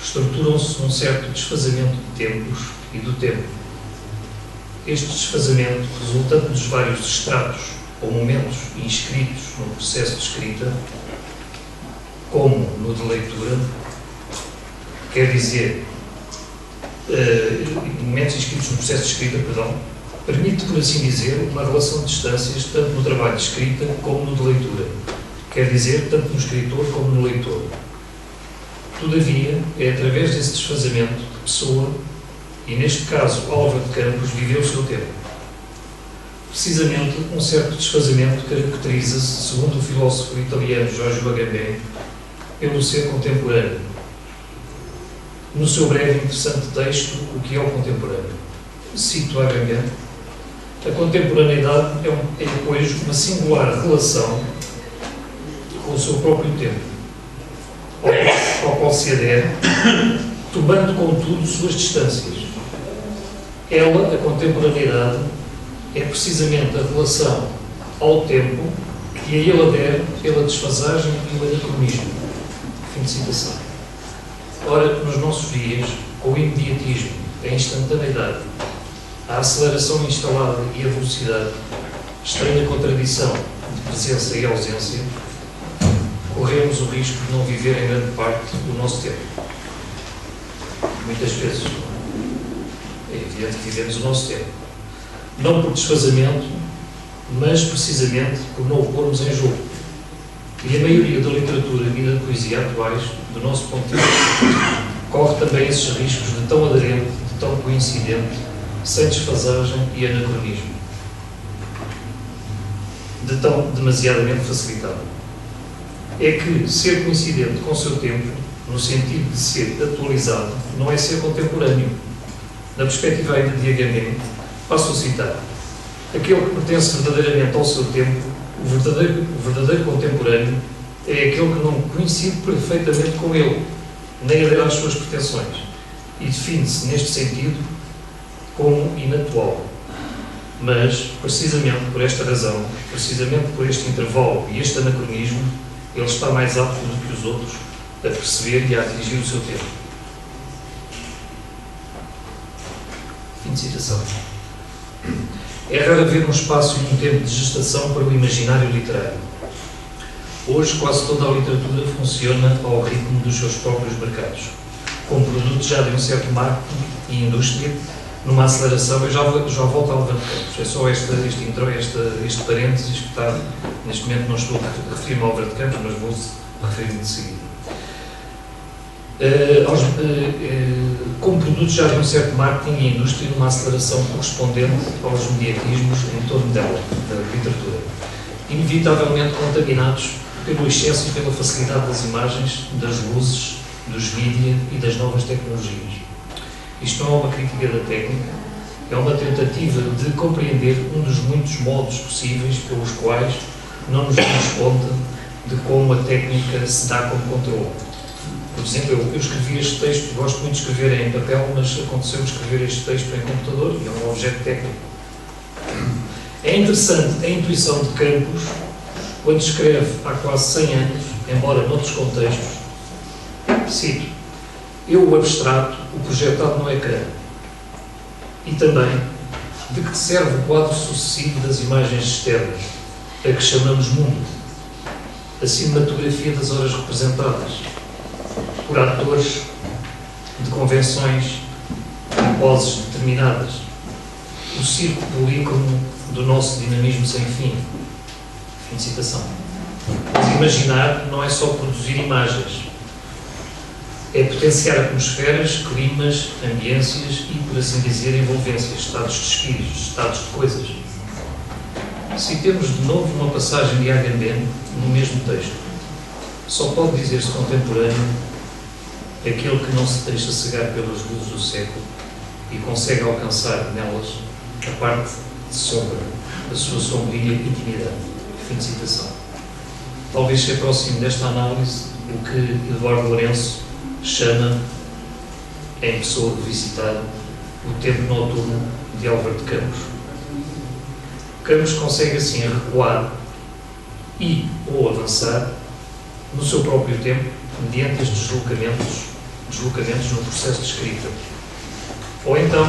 estruturam-se num certo desfazamento de tempos e do tempo. Este desfazamento, resultante dos vários extratos ou momentos inscritos no processo de escrita, como no de leitura, quer dizer, momentos inscritos no processo de escrita, permite, por assim dizer, uma relação de distâncias tanto no trabalho de escrita como no de leitura, quer dizer, tanto no escritor como no leitor. Todavia, é através desse desfazamento que a pessoa, e neste caso Álvaro de Campos, viveu o seu tempo. Precisamente, um certo desfazamento caracteriza-se, segundo o filósofo italiano Giorgio Agamben, pelo ser contemporâneo. No seu breve e interessante texto, O que é o contemporâneo? Cito Agamben: a contemporaneidade é, pois, uma singular relação com o seu próprio tempo, ao qual se adere, tomando, contudo, suas distâncias. Ela, a contemporaneidade, é precisamente a relação ao tempo que a ele adere pela desfasagem e o anacronismo. Fim de citação. Ora, nos nossos dias, com o imediatismo, a instantaneidade, a aceleração instalada e a velocidade, estranha contradição de presença e ausência, corremos o risco de não viver em grande parte o nosso tempo. Muitas vezes, é evidente que vivemos o nosso tempo. Não por desfazamento, mas precisamente por não o pormos em jogo. E a maioria da literatura e da poesia atuais, do nosso ponto de vista, corre também esses riscos de tão aderente, de tão coincidente, sem desfasagem e anacronismo, de tão demasiadamente facilitado. É que ser coincidente com o seu tempo, no sentido de ser atualizado, não é ser contemporâneo. Na perspectiva ainda de Agamben, passo a citar: aquele que pertence verdadeiramente ao seu tempo, o verdadeiro contemporâneo, é aquele que não coincide perfeitamente com ele, nem adere às suas pretensões, e define-se, neste sentido, como inatual. Mas, precisamente por esta razão, precisamente por este intervalo e este anacronismo, ele está mais apto do que os outros a perceber e a atingir o seu tempo. Fim de citação. É raro haver um espaço e um tempo de gestação para o imaginário literário. Hoje, quase toda a literatura funciona ao ritmo dos seus próprios mercados, como produto já de um certo marketing e indústria, numa aceleração. Eu já volto ao Álvaro de Campos. É só este intro, este parênteses que está, neste momento não estou a referir-me ao Álvaro de Campos, mas vou referir-me de seguida. Como produto já de um certo marketing e indústria, numa aceleração correspondente aos mediatismos em torno dela, da literatura, inevitavelmente contaminados pelo excesso e pela facilidade das imagens, das luzes, dos mídia e das novas tecnologias. Isto não é uma crítica da técnica, é uma tentativa de compreender um dos muitos modos possíveis pelos quais não nos damos conta de como a técnica se dá como controle. Por exemplo, eu escrevi este texto, gosto muito de escrever em papel, mas aconteceu-me escrever este texto em computador e é um objeto técnico. É interessante a intuição de Campos, quando escreve há quase 100 anos, embora noutros contextos, cito: eu o abstrato, o projetado no ecrã. E também, de que serve o quadro sucessivo das imagens externas, a que chamamos mundo, a cinematografia das horas representadas, por atores de convenções e poses determinadas, o circo polícrono do nosso dinamismo sem fim. Fim de citação. Mas imaginar não é só produzir imagens, é potenciar atmosferas, climas, ambiências e, por assim dizer, envolvências, estados de espíritos, estados de coisas. Citemos de novo uma passagem de Agamben no mesmo texto. Só pode dizer-se contemporâneo aquele que não se deixa cegar pelas luzes do século e consegue alcançar nelas a parte de sombra, a sua sombria intimidade. Fim de citação. Talvez se aproxime desta análise o que Eduardo Lourenço chama, em pessoa revisitada, o tempo noturno de Álvaro de Campos. Campos consegue assim recuar e ou avançar no seu próprio tempo, mediante estes deslocamentos deslocamentos no processo de escrita. Ou então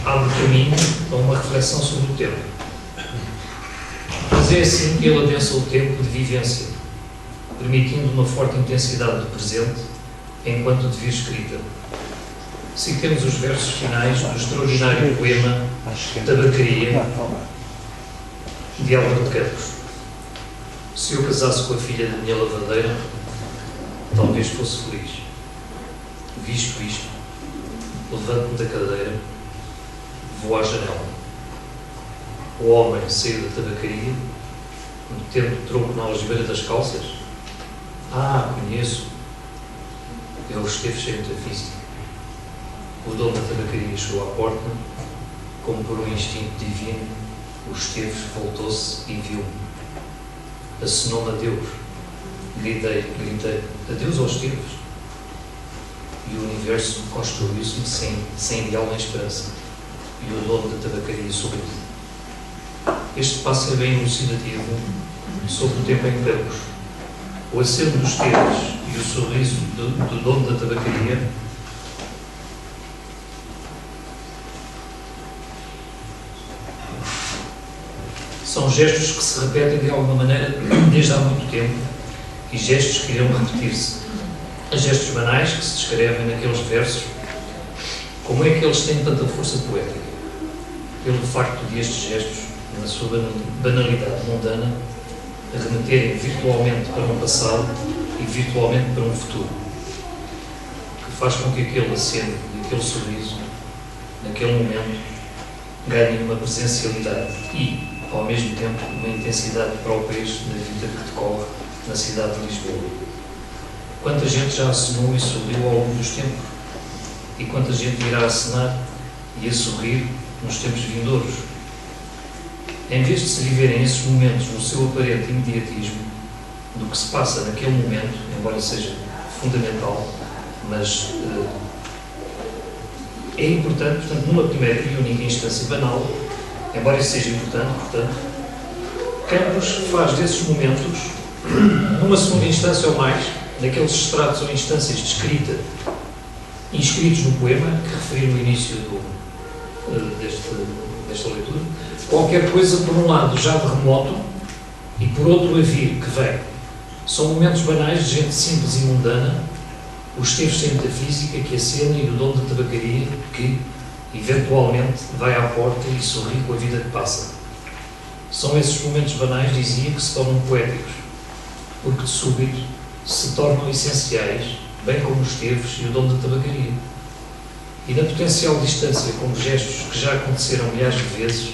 abre caminho a uma reflexão sobre o tempo. Mas é assim que ele adensa o tempo de vivência, permitindo uma forte intensidade do presente enquanto devia escrita. Citemos os versos finais do extraordinário poema Tabacaria, de Álvaro de Campos. Se eu casasse com a filha da minha lavadeira, talvez fosse feliz. Visto isto, levanto-me da cadeira, vou à janela. O homem saiu da tabacaria, metendo o tronco na algibeira das calças. Ah, conheço. É o Esteves sem metafísica. O dono da tabacaria chegou à porta, como por um instinto divino, o Esteves voltou-se e viu-me. Acenou-me a Deus. Gritei, adeus aos Esteves. E o universo construiu-se sem ideal nem esperança. E o dono da tabacaria sorriu. Este passo é bem elucidativo sobre o tempo em Campos. O aceno dos Esteves e o sorriso do dono da tabacaria são gestos que se repetem de alguma maneira desde há muito tempo e gestos que irão repetir-se. Gestos banais que se descrevem naqueles versos. Como é que eles têm tanta força poética? Pelo facto de estes gestos, na sua banalidade mundana, remeterem virtualmente para um passado e virtualmente para um futuro, que faz com que aquele aceno e aquele sorriso, naquele momento, ganhem uma presencialidade e, ao mesmo tempo, uma intensidade próprias da vida que decorre na cidade de Lisboa. Quanta gente já acenou e sorriu ao longo dos tempos? E quanta gente irá acenar e a sorrir nos tempos vindouros? Em vez de se viverem esses momentos no seu aparente imediatismo, do que se passa naquele momento, embora seja fundamental, mas é importante, portanto, numa primeira e única instância banal, embora isso seja importante, portanto, Campos faz desses momentos, numa segunda instância ou mais, daqueles extratos ou instâncias de escrita inscritos no poema, que referi no início desta leitura, qualquer coisa, por um lado, já de remoto, e por outro, a vir, que vem. São momentos banais de gente simples e mundana, o Esteves sem metafísica, que acena, e o dono da tabacaria, que, eventualmente, vai à porta e sorri com a vida que passa. São esses momentos banais, dizia, que se tornam poéticos, porque de súbito se tornam essenciais, bem como os Esteves e o dono da tabacaria. E na potencial distância, como gestos que já aconteceram milhares de vezes,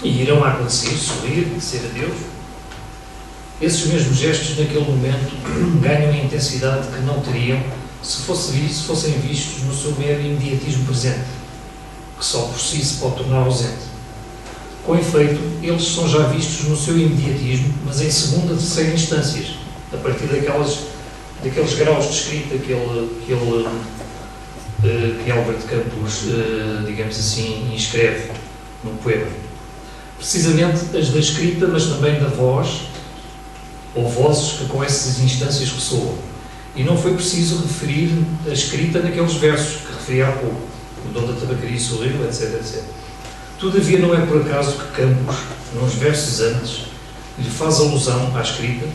e irão acontecer, sorrir, dizer adeus, esses mesmos gestos, naquele momento, ganham a intensidade que não teriam se fossem vistos no seu mero imediatismo presente, que só por si se pode tornar ausente. Com efeito, eles são já vistos no seu imediatismo, mas em segunda e terceira instâncias, a partir daqueles graus de escrita que Álvaro de Campos, digamos assim, inscreve no poema. Precisamente as da escrita, mas também da voz, ou vozes que com essas instâncias ressoam. E não foi preciso referir a escrita naqueles versos que referi há pouco, o dono da tabacaria sorriu, etc, etc. Todavia, não é por acaso que Campos, nos versos antes, lhe faz alusão à escrita,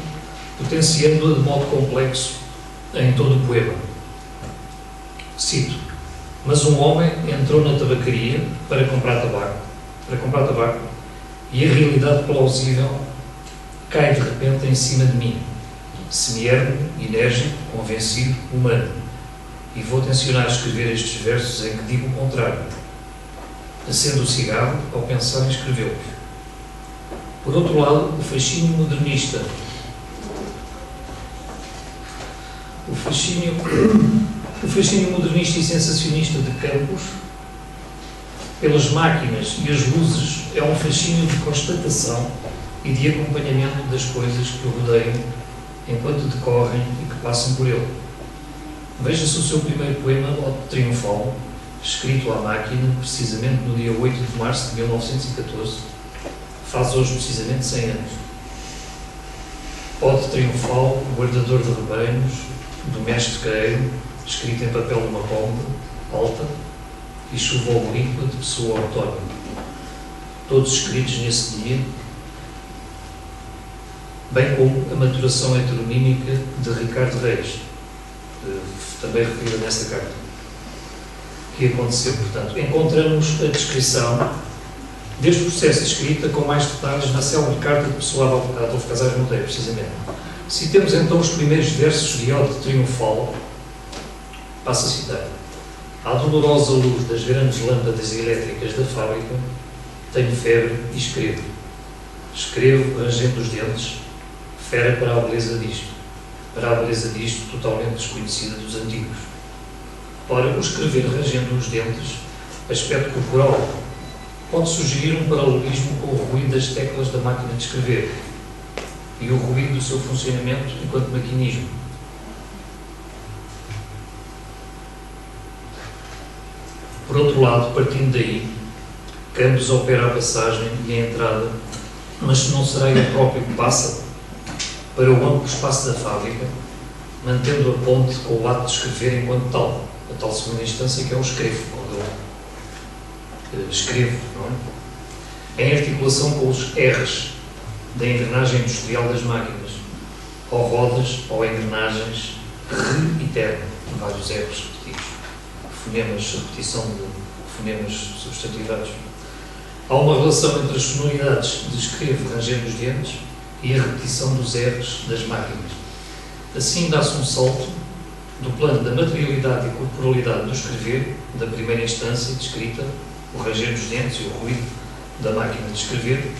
potenciando-a de modo complexo em todo o poema. Cito: mas um homem entrou na tabacaria para comprar tabaco, e a realidade plausível cai de repente em cima de mim, semi-ermo, enérgico, convencido, humano. E vou tencionar escrever estes versos em que digo o contrário, acendo o cigarro ao pensar em escrevê-los. Por outro lado, o fascínio modernista, e sensacionista de Campos pelas máquinas e as luzes é um fascínio de constatação e de acompanhamento das coisas que o rodeiam enquanto decorrem e que passam por ele. Veja-se o seu primeiro poema, Ode Triunfal, escrito à máquina, precisamente no dia 8 de março de 1914, faz hoje precisamente 100 anos. Ode Triunfal, guardador de rebanhos, domestiqueiro, escrita em papel de uma pomba alta, e chuva oblíqua de pessoa autónoma. Todos escritos nesse dia, bem como a maturação heteronímica de Ricardo Reis, também referida nesta carta. O que aconteceu, portanto? Encontramos a descrição deste processo de escrita com mais detalhes na célebre carta de pessoa a Adolfo Casares Monteiro, precisamente. Citemos então os primeiros versos de Ode Triunfal. Passo a citar. À dolorosa luz das grandes lâmpadas elétricas da fábrica, tenho febre e escrevo. Escrevo rangendo os dentes, fera para a beleza disto. Para a beleza disto totalmente desconhecida dos antigos. Ora, o escrever rangendo os dentes, aspecto corporal, pode sugerir um paralelismo com o ruído das teclas da máquina de escrever e o ruído do seu funcionamento enquanto maquinismo. Por outro lado, partindo daí, Campos opera a passagem e a entrada, mas se não será ele próprio que passa para o amplo espaço da fábrica, mantendo a ponte com o ato de escrever enquanto tal, a tal segunda instância que é o escrevo, quando eu escrevo, não é? Em articulação com os R's da engrenagem industrial das máquinas, ou rodas ou engrenagens re e terno, vários R's repetidos, fonemas, repetição de fonemas substantivados. Há uma relação entre as sonoridades de escrevo rangendo os dentes e a repetição dos R's das máquinas. Assim dá-se um salto do plano da materialidade e corporalidade do escrever, da primeira instância de escrita, o ranger dos dentes e o ruído da máquina de escrever,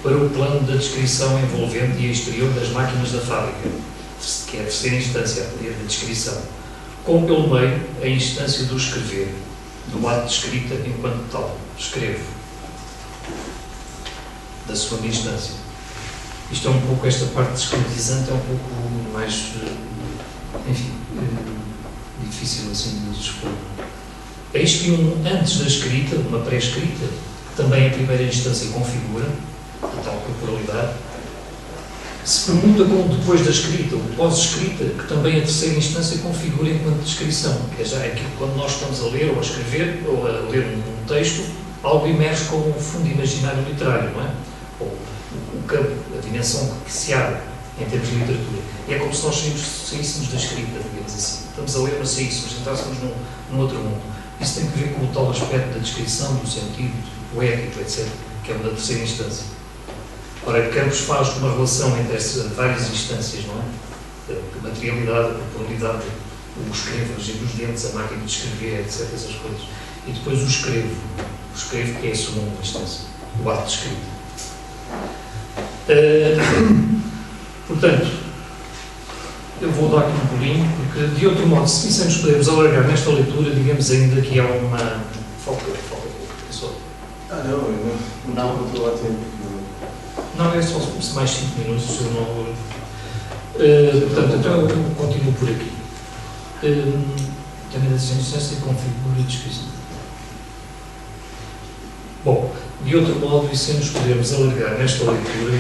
para o plano da descrição envolvente e exterior das máquinas da fábrica, que é a terceira instância, a descrição, com pelo meio a instância do escrever, do ato de escrita enquanto tal, escrevo, da segunda instância. Isto é um pouco, esta parte descretizante é um pouco mais, enfim, difícil assim de expor. Eis que antes da escrita, uma pré-escrita, que também a primeira instância configura, a tal corporalidade, se permuta com depois da escrita, o pós-escrita, que também a terceira instância configura enquanto descrição, que é já aquilo que quando nós estamos a ler ou a escrever, ou a ler um texto, algo emerge como um fundo imaginário literário, não é? Ou o campo, a dimensão que se abre em termos de literatura. E é como se nós saíssemos da escrita, digamos assim. Estamos a ler, mas saíssemos, entrássemos num outro mundo. Isso tem que ver com o tal aspecto da descrição, do sentido poético, etc., que é uma da terceira instância. Ora, Campos faz uma relação entre essas várias instâncias, não é? A materialidade, a corporalidade, o escrevo, os dentes, a máquina de escrever, etc., essas coisas. E depois o escrevo que é a segunda instância, o ato de escrita. Portanto, eu vou dar aqui um pulinho, porque de outro modo, se nos podemos alargar nesta leitura, digamos ainda que há uma... Falta professor. Não estou a tempo. Não, é só mais 5 minutos, se eu não... portanto, então eu continuo por aqui. Também da ciência configura a descrição. Bom, de outro modo, e sem nos podermos alargar nesta leitura,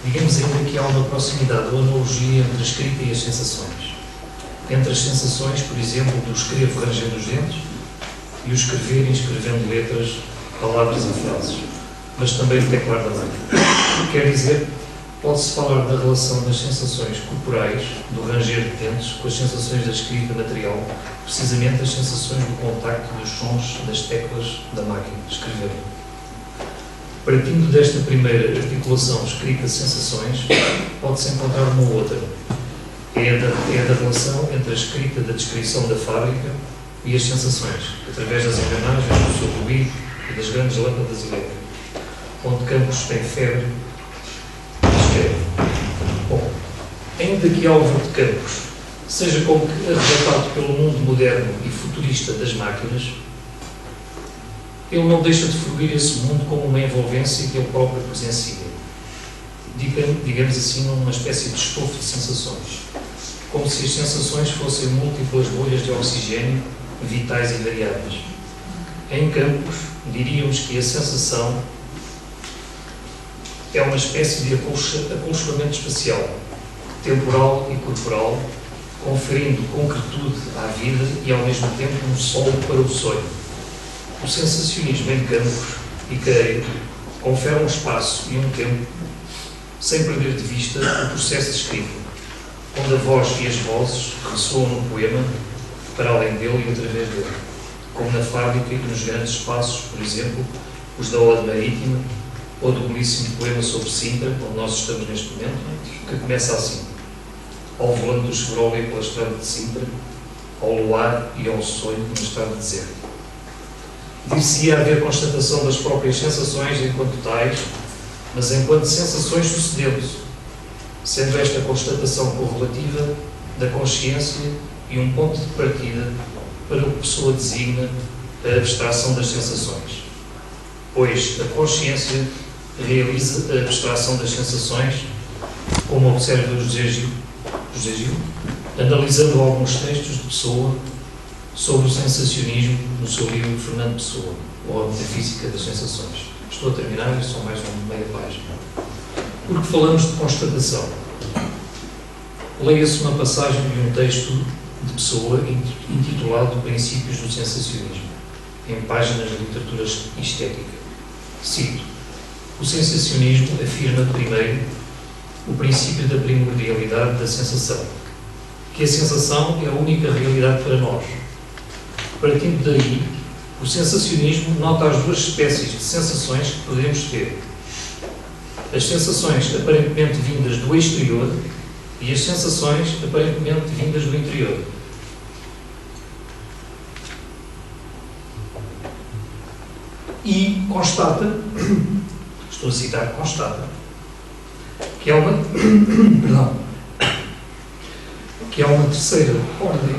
digamos ainda que há uma proximidade ou analogia entre a escrita e as sensações. Entre as sensações, por exemplo, do escrevo rangendo os dentes e o escrever inscrevendo letras, palavras e frases, mas também o teclar da máquina. Quer dizer, pode-se falar da relação das sensações corporais, do ranger de dentes, com as sensações da escrita material, precisamente as sensações do contacto dos sons das teclas da máquina de escrever. Partindo desta primeira articulação escrita-sensações, pode-se encontrar uma outra. É a da relação entre a escrita da descrição da fábrica e as sensações, através das engrenagens, do seu ruído e das grandes lâmpadas elétricas, onde Campos tem febre e escreve. Bom, ainda que alvo de Campos seja como que arrebatado pelo mundo moderno e futurista das máquinas, ele não deixa de fruir esse mundo como uma envolvência que ele próprio presencia. Digamos assim, numa espécie de estofo de sensações. Como se as sensações fossem múltiplas bolhas de oxigênio, vitais e variáveis. Em Campos, diríamos que a sensação é uma espécie de acolchoamento espacial, temporal e corporal, conferindo concretude à vida e ao mesmo tempo um solo para o sonho. O sensacionismo em Campos e Careiro confere um espaço e um tempo sem perder de vista o processo de escrita, onde a voz e as vozes ressoam no poema para além dele e através dele, como na fábrica e nos grandes espaços, por exemplo, os da Ode Marítima, ou do belíssimo poema sobre Sintra, onde nós estamos neste momento, que começa assim: ao volante do Chevrolet pela estrada de Sintra, ao luar e ao sonho na estrada deserta. Dir-se-ia haver constatação das próprias sensações enquanto tais, mas enquanto sensações sucedendo-se, sendo esta constatação correlativa da consciência e um ponto de partida para o que a pessoa designa a abstração das sensações. Pois a consciência realiza a abstração das sensações, como observa José Gil, analisando alguns textos de Pessoa sobre o sensacionismo no seu livro Fernando Pessoa, ou a Metafísica das Sensações. Estou a terminar, é só mais uma meia página. Porque falamos de constatação. Leia-se uma passagem de um texto de Pessoa intitulado Princípios do Sensacionismo, em páginas de literatura estética. Cito: o sensacionismo afirma, primeiro, o princípio da primordialidade da sensação, que a sensação é a única realidade para nós. Partindo daí, o sensacionismo nota as duas espécies de sensações que podemos ter: as sensações aparentemente vindas do exterior e as sensações aparentemente vindas do interior. E constata, estou a citar, constata, que há uma, que há uma terceira ordem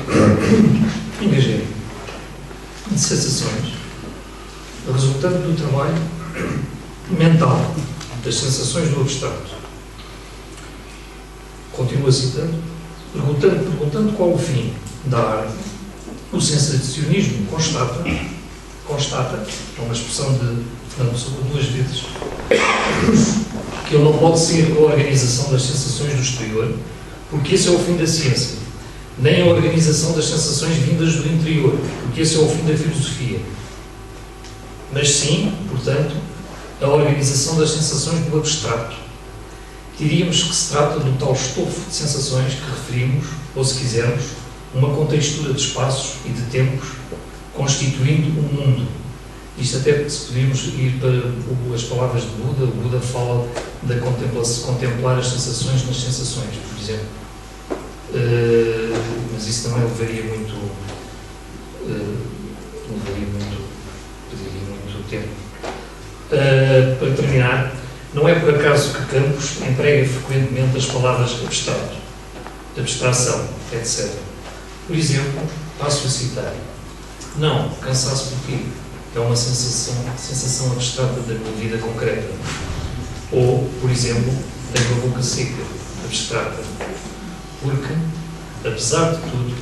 de sensações resultante do trabalho mental das sensações do abstrato. Continua citando, perguntando qual o fim da arte, o sensacionismo constata, é uma expressão de Fernando Pessoa duas vezes, que ele não pode ser a organização das sensações do exterior, porque esse é o fim da ciência, nem a organização das sensações vindas do interior, porque esse é o fim da filosofia, mas sim, portanto, a organização das sensações do abstrato. Diríamos que se trata do tal estofo de sensações que referimos, ou se quisermos, uma contextura de espaços e de tempos, constituindo um mundo. Isto até se podíamos ir para as palavras de Buda. O Buda fala de contemplar as sensações nas sensações, por exemplo. Mas isso também levaria muito tempo. Para terminar, não é por acaso que Campos emprega frequentemente as palavras abstrato, abstração, etc. Por exemplo, passo a citar: não, cansaço porquê? É uma sensação abstrata da minha vida concreta. Ou, por exemplo, tenho a boca seca, abstrata. Porque, apesar de tudo,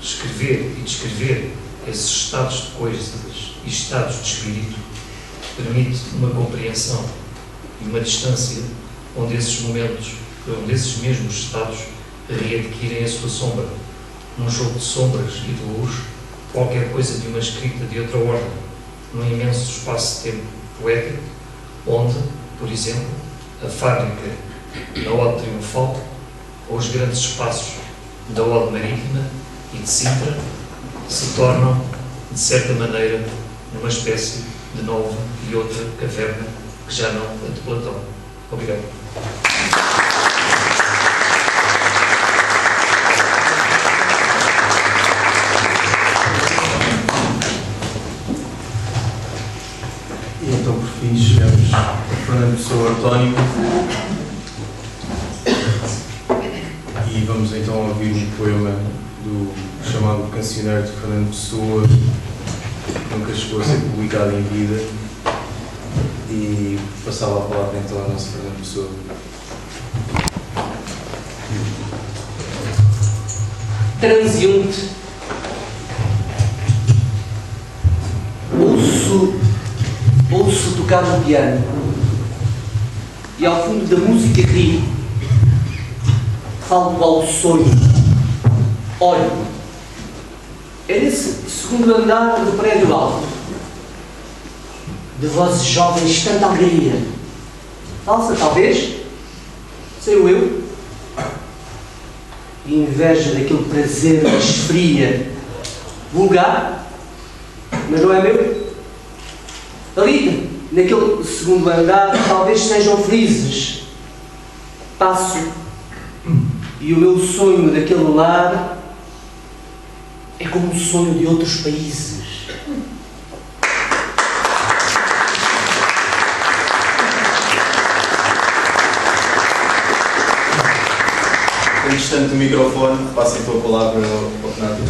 escrever e descrever esses estados de coisas e estados de espírito permite uma compreensão e uma distância onde esses mesmos estados readquirem a sua sombra. Num jogo de sombras e de luz, qualquer coisa de uma escrita de outra ordem, num imenso espaço-tempo poético, onde, por exemplo, a fábrica da Ode Triunfal ou os grandes espaços da Ode Marítima e de Sintra se tornam, de certa maneira, numa espécie de nova e outra caverna que já não é de Platão. Obrigado. E então, por fim, chegamos a Fernando Pessoa António. E vamos então ouvir um poema chamado Cancioneiro de Fernando Pessoa, que nunca chegou a ser publicado em vida. E passava a palavra então ao nosso Fernando Pessoa. Transeunte. Ouço tocar no piano e ao fundo da música rio, falo ao sonho Olho. É nesse segundo andar do prédio alto. De vozes jovens, tanta alegria. Falsa, talvez. Sei eu. E inveja daquele prazer mais fria, vulgar, mas não é meu. Ali, naquele segundo andar, talvez sejam felizes. Passo. E o meu sonho daquele lar é como o sonho de outros países. Distante do microfone, passo então a palavra ao Renato.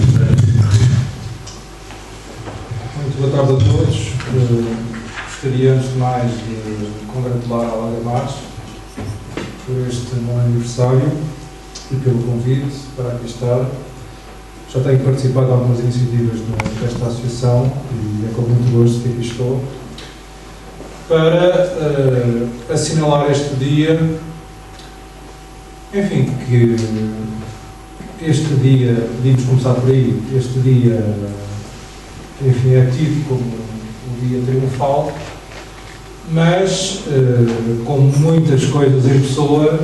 Muito boa tarde a todos. Gostaria, antes de mais, de congratular a Laura Matos por este meu aniversário e pelo convite para aqui estar. Já tenho participado de algumas iniciativas desta associação e é com muito gosto que aqui estou para assinalar este dia. Enfim, que este dia, podíamos começar por aí, este dia, enfim, é tido como um dia triunfal, mas, como muitas coisas em pessoa,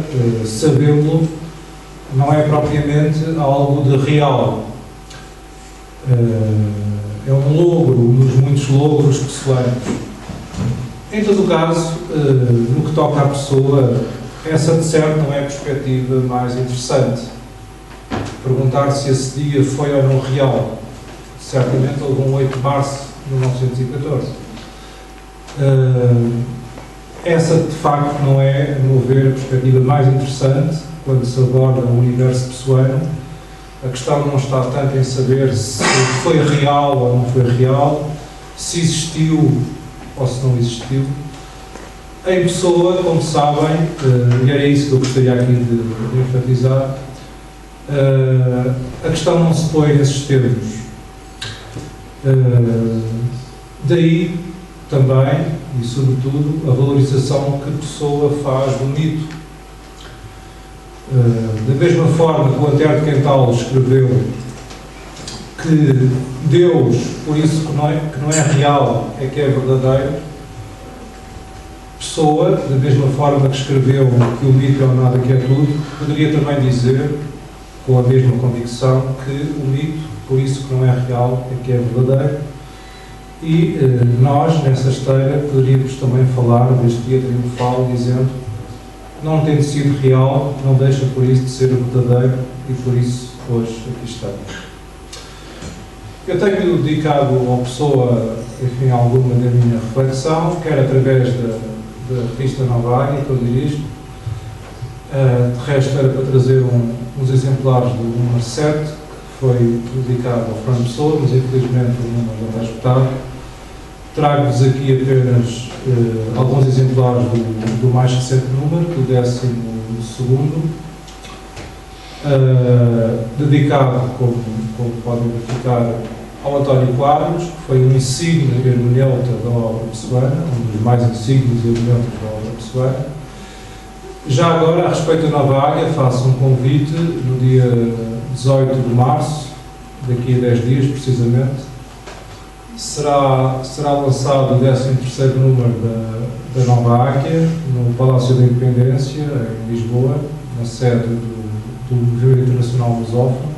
sabê-lo não é propriamente algo de real. É um logro, um dos muitos logros pessoais. Em todo o caso, no que toca à pessoa, essa de certo não é a perspectiva mais interessante. Perguntar se esse dia foi ou não real. Certamente houve um 8 de março de 1914. Essa de facto não é, a meu ver, a perspectiva mais interessante quando se aborda o universo pessoano. A questão não está tanto em saber se foi real ou não foi real, se existiu ou se não existiu. Em pessoa, como sabem, e era isso que eu gostaria aqui de enfatizar, a questão não se põe nesses termos. Daí também, e sobretudo, a valorização que a pessoa faz do mito. Da mesma forma que o Antero de Quental escreveu que Deus, por isso que não é real, é que é verdadeiro, Pessoa, da mesma forma que escreveu que o mito é o nada que é tudo, poderia também dizer, com a mesma convicção, que o mito, por isso que não é real, é que é verdadeiro. E nós, nessa esteira, poderíamos também falar deste dia triunfal, dizendo, não tendo sido real, não deixa por isso de ser verdadeiro, e por isso hoje aqui estamos. Eu tenho dedicado ao Pessoa, enfim, alguma da minha reflexão, quer através da revista Nova Águia, que eu dirijo. De resto, era para trazer uns exemplares do número 7, que foi dedicado ao Fernando Pessoa, mas infelizmente o número já está esgotado. Trago-vos aqui apenas alguns exemplares do mais recente número, do 12º, dedicado, como podem verificar, ao António Quadros, que foi um insígne hermeneuta da obra pessoana, um dos mais insígnios hermeneutas da obra pessoana. Já agora, a respeito da Nova Águia, faço um convite no dia 18 de março, daqui a 10 dias precisamente, será lançado o 13º número da Nova Águia, no Palácio da Independência, em Lisboa, na sede do Movimento Internacional Lusófono,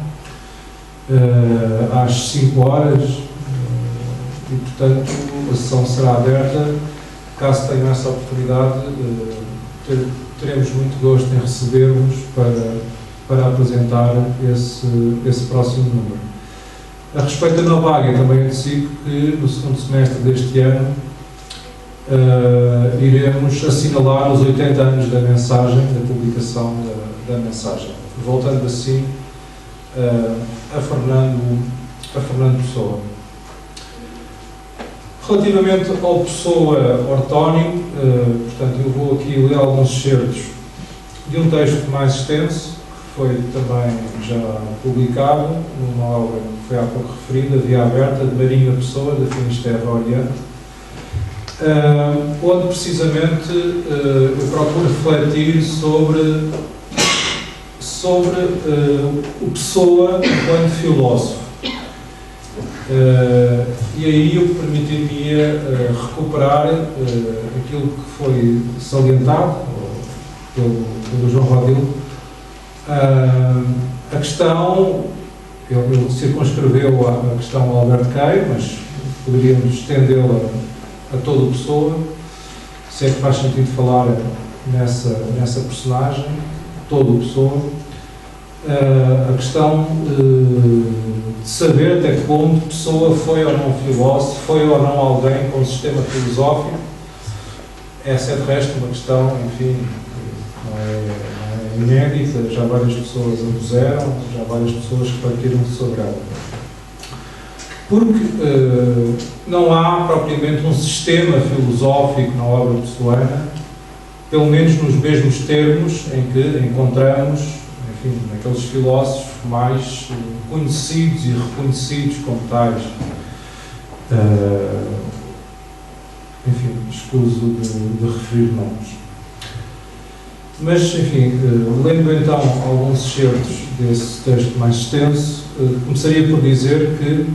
às 5 horas, e portanto a sessão será aberta. Caso tenham essa oportunidade, teremos muito gosto em receber-vos para apresentar esse próximo número. A respeito da Nova Águia, também antecipo que no segundo semestre deste ano iremos assinalar os 80 anos da mensagem, da publicação da mensagem, voltando assim a Fernando Pessoa. Relativamente ao Pessoa ortónimo, portanto, eu vou aqui ler alguns excertos de um texto mais extenso, que foi também já publicado numa obra que foi há pouco referida, Via Aberta, de Marinho Pessoa, da Finisterra Oriente, onde precisamente eu procuro refletir sobre sobre o Pessoa enquanto filósofo. E aí eu permitiria recuperar aquilo que foi salientado pelo João Rodil. A questão, ele circunscreveu a questão ao Alberto Queiro, mas poderíamos estendê-la a todo o Pessoa, se é que faz sentido falar nessa personagem, todo o Pessoa. A questão de saber até que ponto Pessoa foi ou não filósofo, foi ou não alguém com um sistema filosófico. Essa é de resto uma questão, enfim, não é inédita, já várias pessoas a puseram, já várias pessoas refletiram sobre ela. Porque não há propriamente um sistema filosófico na obra pessoana, pelo menos nos mesmos termos em que encontramos, enfim, naqueles filósofos mais conhecidos e reconhecidos como tais. Enfim, escuso de referir nomes. Mas, enfim, lendo então alguns excertos desse texto mais extenso, começaria por dizer que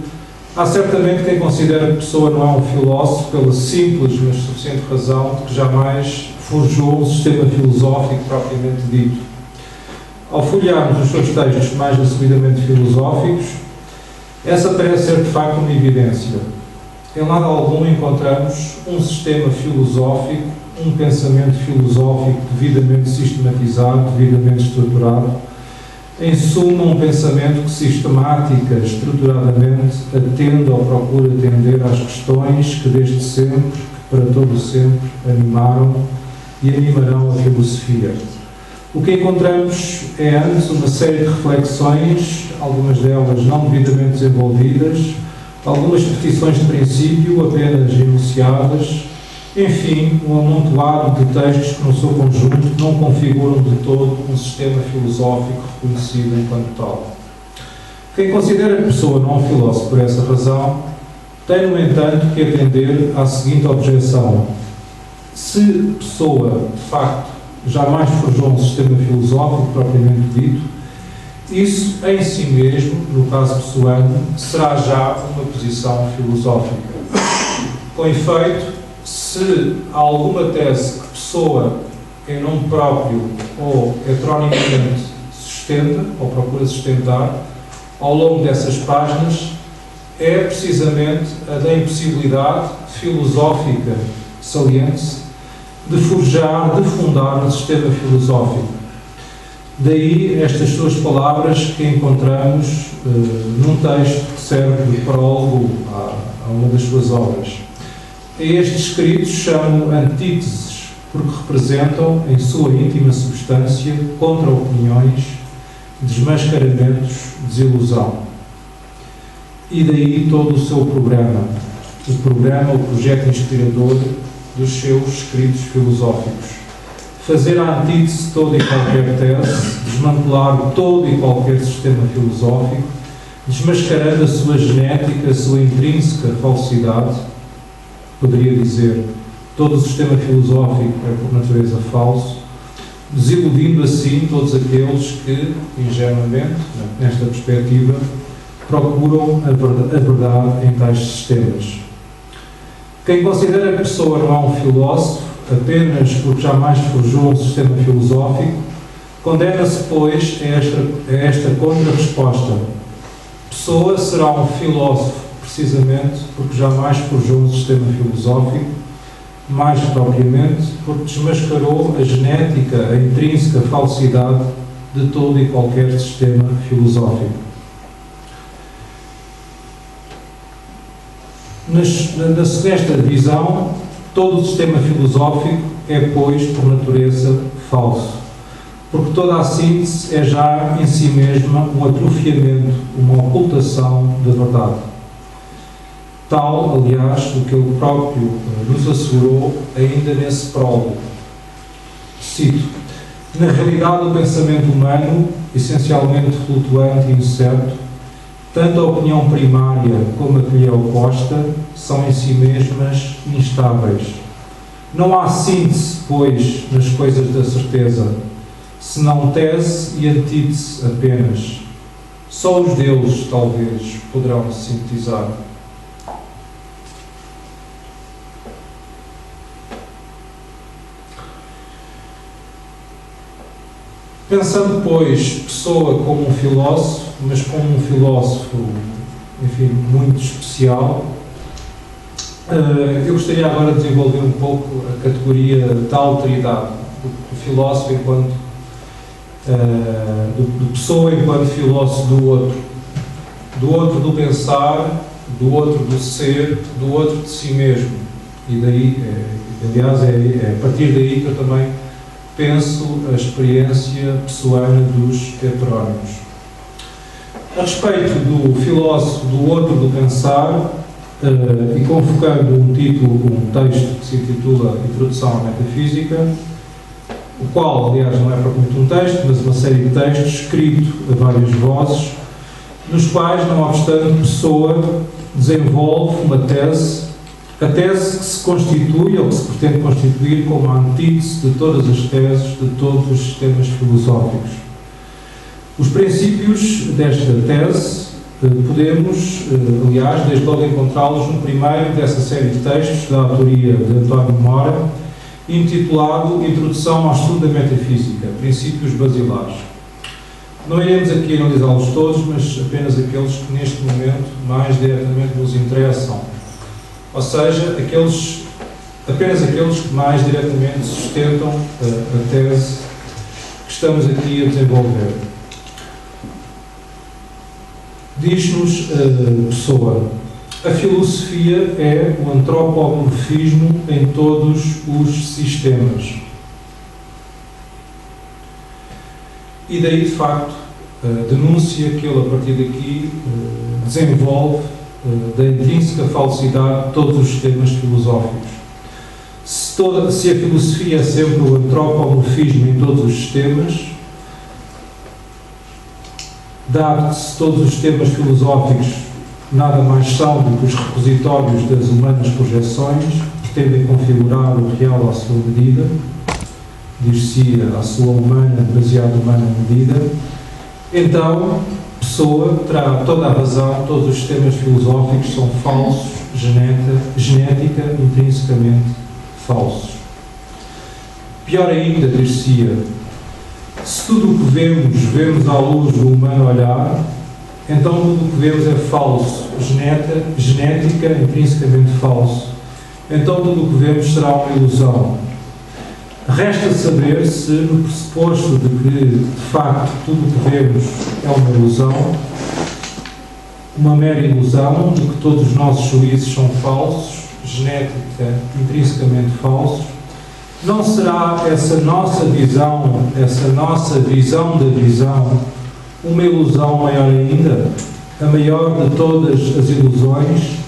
há certamente quem considera que Pessoa não é um filósofo pela simples, mas suficiente razão de que jamais forjou um sistema filosófico propriamente dito. Ao folhearmos os seus textos mais assumidamente filosóficos, essa parece ser de facto uma evidência. Em lado algum encontramos um sistema filosófico, um pensamento filosófico devidamente sistematizado, devidamente estruturado, em suma um pensamento que sistemática, estruturadamente, atende ou procura atender às questões que desde sempre, que para todo sempre, animaram e animarão a filosofia. O que encontramos é antes uma série de reflexões, algumas delas não devidamente desenvolvidas, algumas petições de princípio apenas enunciadas, enfim, um amontoado de textos que no seu conjunto não configuram de todo um sistema filosófico reconhecido enquanto tal. Quem considera que Pessoa não é um filósofo por essa razão, tem, no entanto, que atender à seguinte objeção. Se Pessoa, de facto, jamais forjou um sistema filosófico propriamente dito, isso em si mesmo, no caso pessoano, será já uma posição filosófica. Com efeito, se há alguma tese que Pessoa, em nome próprio ou heteronimamente, sustenta, ou procura sustentar, ao longo dessas páginas, é precisamente a da impossibilidade filosófica saliente de forjar, de fundar um sistema filosófico. Daí estas suas palavras que encontramos num texto que serve de prólogo a uma das suas obras. A estes escritos chamo antíteses, porque representam, em sua íntima substância, contra-opiniões, desmascaramentos, desilusão. E daí todo o seu programa, o projeto inspirador dos seus escritos filosóficos. Fazer a antítese de toda e qualquer tese, desmantelar todo e qualquer sistema filosófico, desmascarando a sua genética, a sua intrínseca falsidade, poderia dizer, todo o sistema filosófico é por natureza falso, desiludindo assim todos aqueles que, ingenuamente, nesta perspectiva, procuram a verdade em tais sistemas. Quem considera que a Pessoa não é um filósofo, apenas porque jamais forjou um sistema filosófico, condena-se, pois, a esta contra-resposta. Pessoa será um filósofo, precisamente porque jamais forjou um sistema filosófico, mais propriamente porque desmascarou a genética, a intrínseca falsidade de todo e qualquer sistema filosófico. Nesta visão, todo o sistema filosófico é, pois, por natureza, falso, porque toda a síntese é já em si mesma um atrofiamento, uma ocultação da verdade. Tal, aliás, o que ele próprio nos assegurou ainda nesse prólogo. Cito: na realidade, o pensamento humano, essencialmente flutuante e incerto, tanto a opinião primária como a que lhe é oposta são em si mesmas instáveis. Não há síntese, pois, nas coisas da certeza. senão tese e antítese apenas. Só os deuses, talvez, poderão sintetizar. Pensando, pois, Pessoa como um filósofo, mas como um filósofo, enfim, muito especial, eu gostaria agora de desenvolver um pouco a categoria da alteridade, do filósofo enquanto, do Pessoa enquanto filósofo do outro do pensar, do outro do ser, do outro de si mesmo. E daí, aliás, é a partir daí que eu também penso a experiência pessoana dos heterónimos. A respeito do filósofo do outro do pensar, e convocando um texto que se intitula Introdução à Metafísica, o qual, aliás, não é propriamente um texto, mas uma série de textos escrito a várias vozes, nos quais, não obstante, Pessoa desenvolve uma tese, a tese que se constitui, ou que se pretende constituir, como a antítese de todas as teses de todos os sistemas filosóficos. Os princípios desta tese podemos, aliás, desde logo encontrá-los no primeiro dessa série de textos da autoria de António Mora, intitulado Introdução ao Estudo da Metafísica, Princípios Basilares. Não iremos aqui analisá-los todos, mas apenas aqueles que neste momento mais diretamente nos interessam. Ou seja, apenas aqueles que mais diretamente sustentam a tese que estamos aqui a desenvolver. Diz-nos Pessoa: a filosofia é o antropomorfismo em todos os sistemas. E daí, de facto, a denúncia que ele, a partir daqui, desenvolve da intrínseca falsidade de todos os sistemas filosóficos. Se a filosofia é sempre o antropomorfismo em todos os sistemas, dado que todos os sistemas filosóficos nada mais são do que os repositórios das humanas projeções, que tendem a configurar o real à sua medida, dir-se à sua humana, demasiado humana medida, então Pessoa terá toda a razão, todos os sistemas filosóficos são falsos, genética intrinsecamente falsos. Pior ainda, dir-se-ia, se tudo o que vemos à luz do humano olhar, então tudo o que vemos é falso, genética intrinsecamente falso. Então tudo o que vemos será uma ilusão. Resta saber se, no pressuposto de que, de facto, tudo o que vemos é uma ilusão, uma mera ilusão, de que todos os nossos juízos são falsos, genética intrinsecamente falsos, não será essa nossa visão da visão, uma ilusão maior ainda, a maior de todas as ilusões?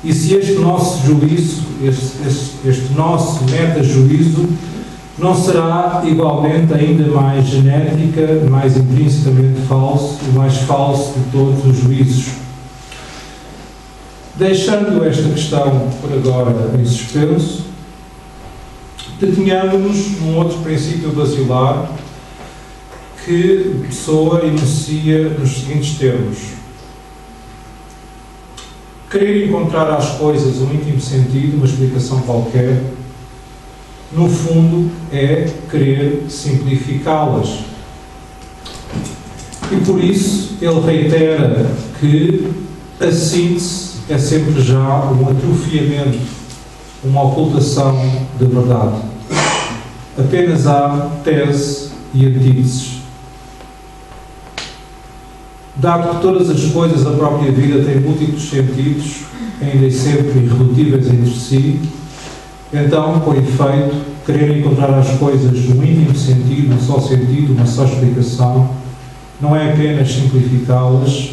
E se este nosso juízo, este nosso meta-juízo, não será igualmente ainda mais genética, mais intrinsecamente falso, o mais falso de todos os juízos? Deixando esta questão por agora em suspenso, detenhamos-nos num outro princípio basilar que Pessoa enuncia nos seguintes termos: querer encontrar às coisas um íntimo sentido, uma explicação qualquer, no fundo é querer simplificá-las. E por isso ele reitera que a síntese é sempre já um atrofiamento, uma ocultação da verdade. Apenas há tese e antíteses. Dado que todas as coisas da própria vida têm múltiplos sentidos, ainda e sempre irredutíveis entre si, então, por efeito, querer encontrar as coisas num íntimo sentido, um só sentido, uma só explicação, não é apenas simplificá-las,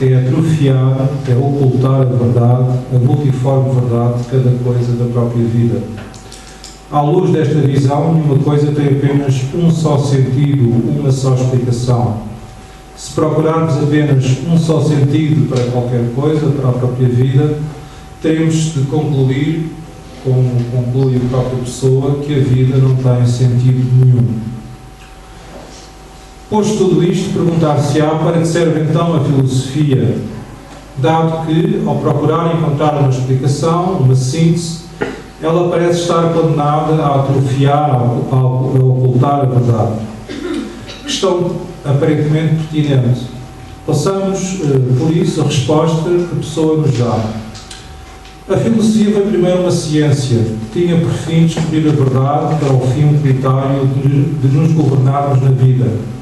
é atrofiar, é ocultar a verdade, a multiforme verdade de cada coisa da própria vida. À luz desta visão, nenhuma coisa tem apenas um só sentido, uma só explicação. Se procurarmos apenas um só sentido para qualquer coisa, para a própria vida, teremos de concluir, como conclui a própria Pessoa, que a vida não tem sentido nenhum. Posto tudo isto, perguntar-se-á para que serve então a filosofia, dado que, ao procurar encontrar uma explicação, uma síntese, ela parece estar condenada a atrofiar, a ocultar a verdade. Questão aparentemente pertinente. Passamos, por isso, a resposta que a pessoa nos dá. A filosofia foi primeiro uma ciência, que tinha por fim descobrir a verdade para o fim utilitário de nos governarmos na vida.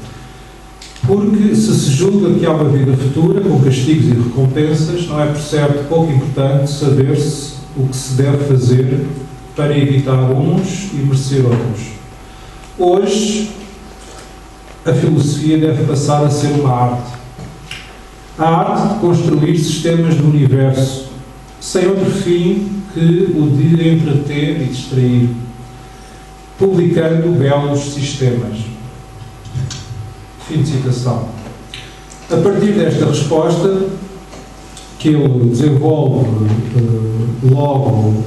Porque se julga que há uma vida futura, com castigos e recompensas, não é por certo pouco importante saber-se o que se deve fazer para evitar uns e merecer outros. Hoje, a filosofia deve passar a ser uma arte. A arte de construir sistemas do universo, sem outro fim que o de entreter e distrair, publicando belos sistemas. Fim de citação. A partir desta resposta, que ele desenvolve logo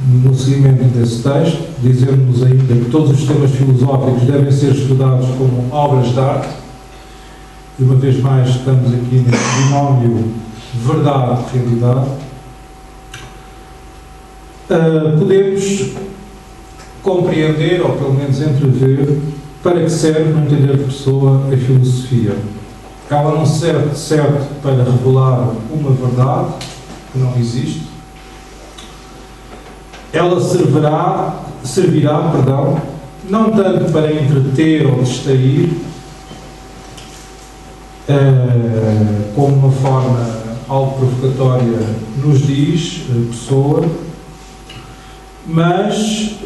no seguimento desse texto, dizendo-nos ainda que todos os sistemas filosóficos devem ser estudados como obras de arte, e uma vez mais estamos aqui nesse binómio verdade-realidade, podemos compreender, ou pelo menos entrever, para que serve, no entender de pessoa, a filosofia. Ela não serve de certo para revelar uma verdade que não existe. Ela servirá, não tanto para entreter ou distrair, como uma forma algo provocatória nos diz a pessoa, mas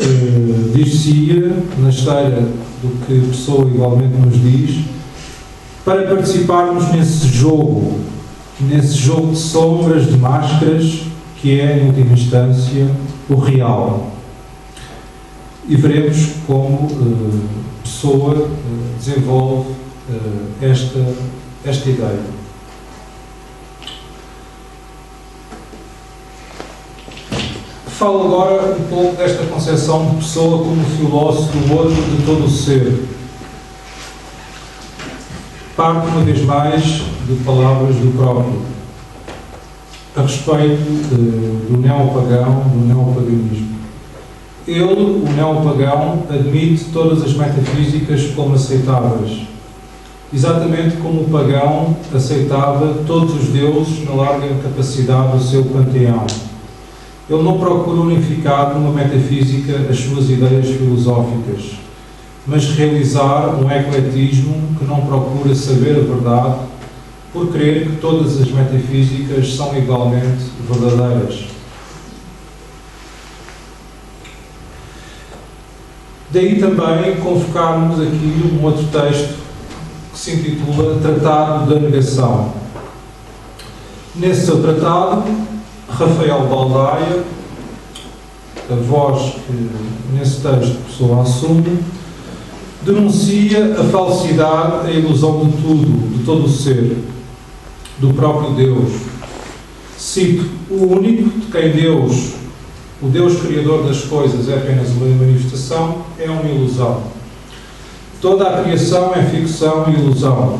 dir-se-ia, na esteira do que a pessoa igualmente nos diz, para participarmos nesse jogo de sombras, de máscaras, que é, em última instância, o real. E veremos como a pessoa desenvolve esta ideia. Falo agora um pouco desta concepção de pessoa como filósofo do outro, de todo o ser. Parte, uma vez mais, de palavras do próprio, a respeito do neopagão, do neopaganismo. Ele, o neopagão, admite todas as metafísicas como aceitáveis, exatamente como o pagão aceitava todos os deuses na larga capacidade do seu panteão. Ele não procura unificar numa metafísica as suas ideias filosóficas, mas realizar um ecletismo que não procura saber a verdade por crer que todas as metafísicas são igualmente verdadeiras. Daí também convocarmos aqui um outro texto que se intitula Tratado da Negação. Nesse seu tratado, Rafael Baldaia, a voz que nesse texto a pessoa assume, denuncia a falsidade, a ilusão de tudo, de todo o ser, do próprio Deus. Cito: o único de quem Deus, o Deus Criador das coisas, é apenas uma manifestação, é uma ilusão. Toda a criação é ficção e ilusão,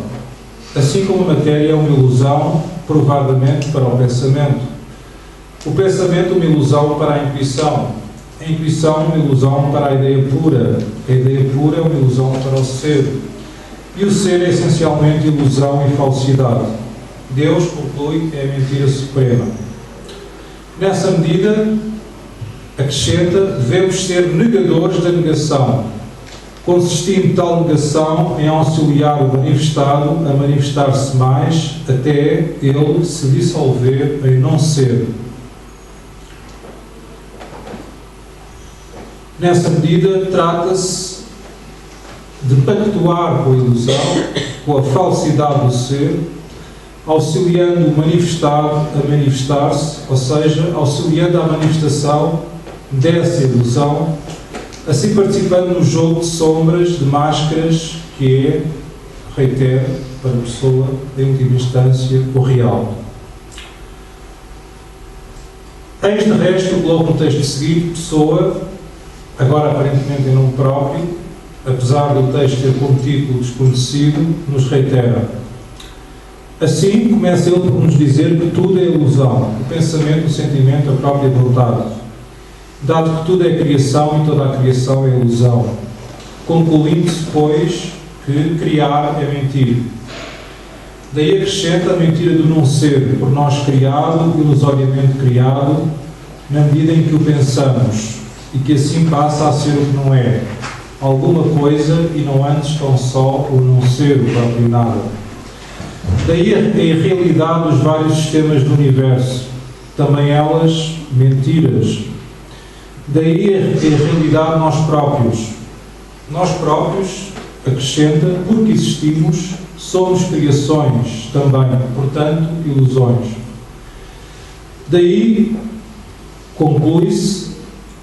assim como a matéria é uma ilusão, provadamente, para o pensamento. O pensamento uma ilusão para a intuição uma ilusão para a ideia pura, a ideia pura é uma ilusão para o ser, e o ser é essencialmente ilusão e falsidade. Deus, conclui, é a mentira suprema. Nessa medida, acrescenta, devemos ser negadores da negação, consistindo tal negação em auxiliar o manifestado a manifestar-se mais, até ele se dissolver em não ser. Nessa medida, trata-se de pactuar com a ilusão, com a falsidade do ser, auxiliando o manifestado a manifestar-se, ou seja, auxiliando a manifestação dessa ilusão, assim participando no jogo de sombras, de máscaras, que é, reitero, para a pessoa, em última instância, o real. Eis de resto, logo no texto seguinte, pessoa, agora aparentemente em nome próprio, apesar do texto ter como título desconhecido, nos reitera. Assim, começa ele por nos dizer que tudo é ilusão, o pensamento, o sentimento, a própria vontade. Dado que tudo é criação e toda a criação é ilusão. Concluindo-se, pois, que criar é mentir. Daí acrescenta a mentira do não ser, por nós criado, ilusoriamente criado, na medida em que o pensamos, e que assim passa a ser o que não é, alguma coisa e não antes tão só o não ser o próprio nada. Daí a irrealidade dos vários sistemas do universo, também elas mentiras. Daí a realidade de nós próprios. Nós próprios, acrescenta, porque existimos, somos criações também, portanto, ilusões. Daí conclui-se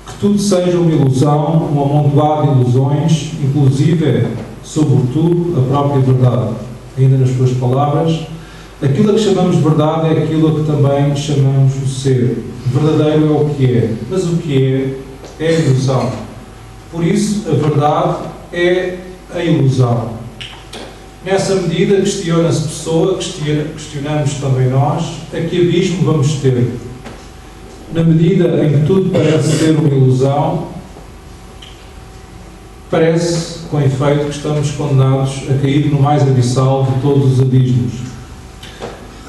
que tudo seja uma ilusão, um amontoado de ilusões, inclusive, sobretudo, a própria verdade. Ainda nas suas palavras, aquilo a que chamamos de verdade é aquilo a que também chamamos o ser. Verdadeiro é o que é, mas o que é a ilusão. Por isso, a verdade é a ilusão. Nessa medida, questiona-se a pessoa, questionamos também nós, a que abismo vamos ter? Na medida em que tudo parece ser uma ilusão, parece, com efeito, que estamos condenados a cair no mais abissal de todos os abismos.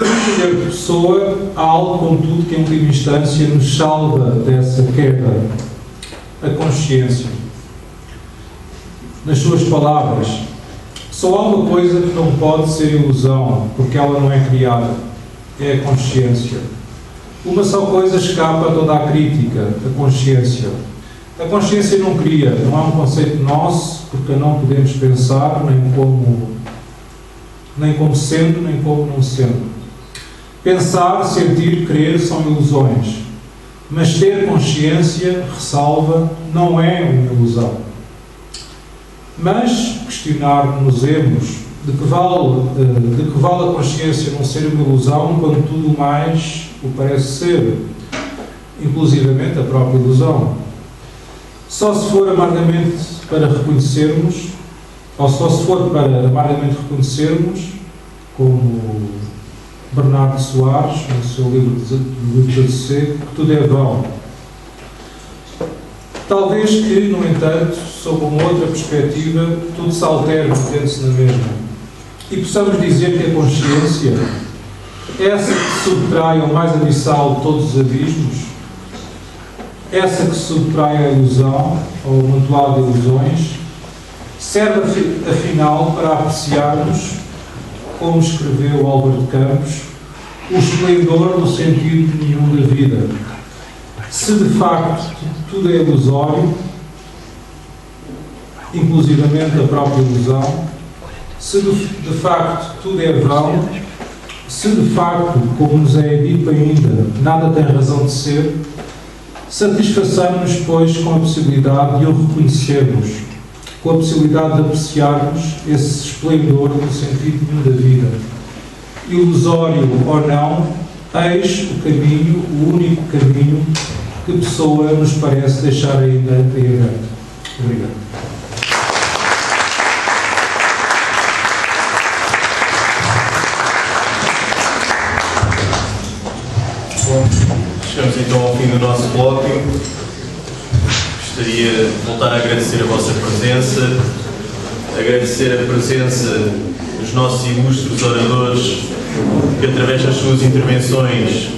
Escolher de pessoa, há algo, contudo, que em última instância nos salva dessa queda, a consciência. Nas suas palavras, só há uma coisa que não pode ser ilusão, porque ela não é criada, é a consciência. Uma só coisa escapa a toda a crítica, a consciência. A consciência não cria, não é um conceito nosso, porque não podemos pensar nem como sendo, nem como não sendo. Pensar, sentir, crer são ilusões, mas ter consciência, ressalva, não é uma ilusão. Mas questionar-nos-emos de que vale a consciência não ser uma ilusão quando tudo mais o parece ser, inclusivamente a própria ilusão. Só se for amargamente para reconhecermos, ou só se for para amargamente reconhecermos, como Bernardo Soares, no seu livro de Sossego, que tudo é vão. Talvez que, no entanto, sob uma outra perspectiva, tudo se altere mantendo-se na mesma. E possamos dizer que a consciência, essa que subtrai ao mais abissal de todos os abismos, essa que subtrai a ilusão, ou o amontoado de ilusões, serve afinal para apreciarmos, como escreveu Álvaro de Campos, o esplendor no sentido nenhum da vida. Se de facto tudo é ilusório, inclusivamente a própria ilusão, se de facto tudo é vão, se de facto, como nos é dito ainda, nada tem razão de ser, satisfaçamos-nos, pois, com a possibilidade de o reconhecermos, com a possibilidade de apreciarmos esse esplendor no sentido nenhum da vida. Ilusório ou não, eis o caminho, o único caminho que a pessoa nos parece deixar ainda em aberto. Obrigado. Bom, chegamos então ao fim do nosso bloco. Gostaria de voltar a agradecer a vossa presença, agradecer a presença dos nossos ilustres oradores que, através das suas intervenções,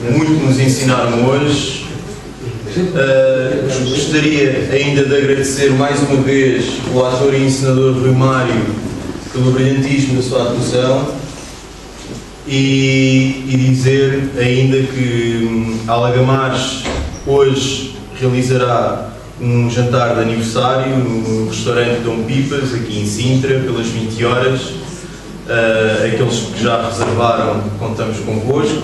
muito nos ensinaram hoje. Gostaria ainda de agradecer mais uma vez ao ator e encenador Rui Mário pelo brilhantismo da sua atuação e dizer ainda que a Alagamares hoje realizará um jantar de aniversário no restaurante Dom Pipas, aqui em Sintra, pelas 20 horas. Aqueles que já reservaram, contamos convosco,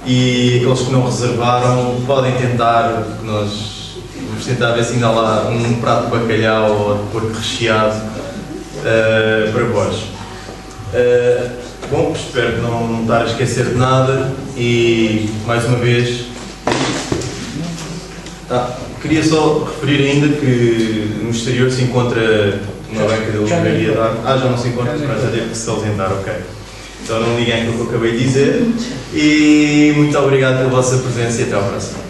e aqueles que não reservaram podem tentar, nós vamos tentar ver se ainda há lá um prato de bacalhau ou de porco recheado para vós. Bom, espero não estar a esquecer de nada e, mais uma vez, Queria só referir ainda que no exterior se encontra uma banca da livraria da arte. Já não se encontra, mas já teve que se ausentar, ok. Então não liguem aquilo que eu acabei de dizer. E muito obrigado pela vossa presença e até ao próximo.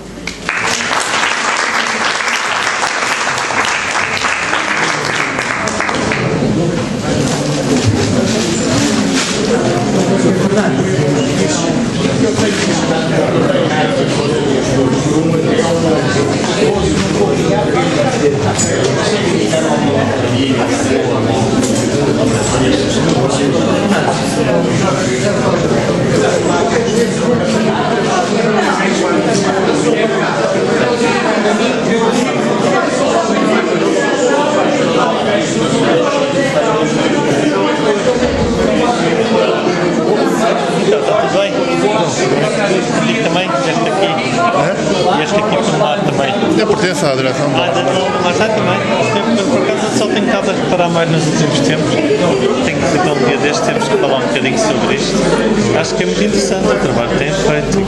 Pertence à direção lá está também. Por acaso só tenho estado a reparar mais nos últimos tempos. Tenho que ficar um dia destes, temos que falar um bocadinho sobre isto. Acho que é muito interessante o trabalho que tem feito.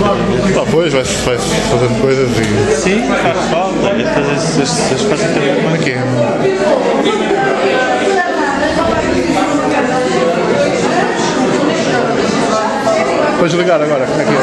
Pois, vai-se fazendo coisas e... Sim, faz falta. As fazem cada vez mais. Aqui. Podes ligar agora, como é que é?